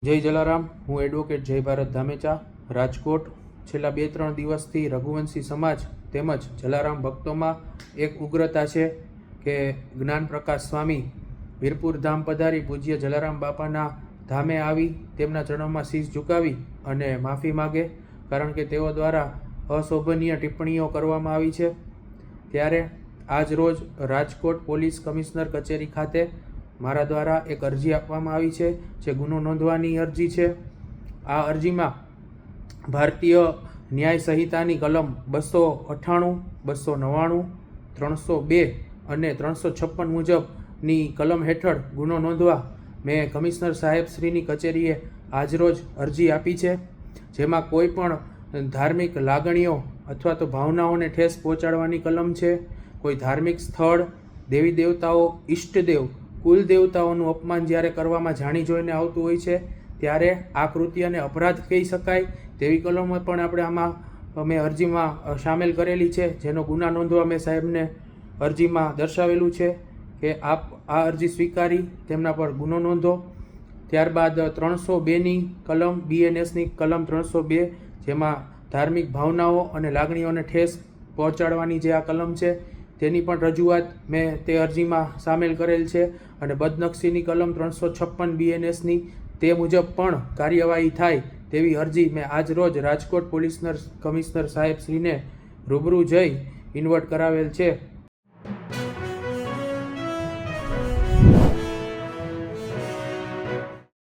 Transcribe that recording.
જય જલારામ। હું એડવોકેટ જય ભારત ધામેચા રાજકોટ। છેલ્લા 2-3 દિવસથી રઘુવંશી સમાજ તેમજ જલારામ ભક્તોમાં એક ઉગ્રતા છે કે જ્ઞાન પ્રકાશ સ્વામી વીરપુર ધામ પધારી પૂજ્ય જલારામ બાપાના ધામે આવી તેમના ચરણોમાં શીશ ઝુકાવી અને માફી માગે, કારણ કે તેઓ દ્વારા અશોભનીય ટિપ્પણીઓ કરવામાં આવી છે। ત્યારે આજ રોજ રાજકોટ પોલીસ કમિશનર કચેરી ખાતે મારા દ્વારા એક અરજી આપવામાં આવી છે, જે ગુનો નોંધવાની અરજી છે। આ અરજીમાં ભારતીય ન્યાય સંહિતાની કલમ 298, 299, 302 અને 356 મુજબની કલમ હેઠળ ગુનો નોંધવા મેં કમિશનર સાહેબશ્રીની કચેરીએ આજરોજ અરજી આપી છે, જેમાં કોઈ પણ ધાર્મિક લાગણીઓ અથવા તો ભાવનાઓને ઠેસ પહોંચાડવાની કલમ છે, કોઈ ધાર્મિક સ્થળ, દેવી દેવતાઓ, ઈષ્ટદેવ, કુલ દેવતાઓનું અપમાન જ્યારે કરવામાં જાણી જોઈને આવતું હોય છે ત્યારે આ કૃત્યને અપરાધ કહી શકાય તેવી કલમો પણ આપણે આમાં મેં અરજીમાં સામેલ કરેલી છે, જેનો ગુના નોંધવા મેં સાહેબને અરજીમાં દર્શાવેલું છે કે આપ આ અરજી સ્વીકારી તેમના પર ગુનો નોંધો। ત્યારબાદ 302ની કલમ, BNSની કલમ 302, જેમાં ધાર્મિક ભાવનાઓ અને લાગણીઓને ઠેસ પહોંચાડવાની જે આ કલમ છે તેની પણ રજૂઆત મેં તે અરજીમાં સામેલ કરેલ છે અને બદનક્ષીની કલમ 356 BNSની તે મુજબ પણ કાર્યવાહી થાય તેવી અરજી મેં આજ રોજ રાજકોટ પોલીસ કમિશનર સાહેબશ્રીને રૂબરૂ જઈ ઇન્વર્ટ કરાવેલ છે।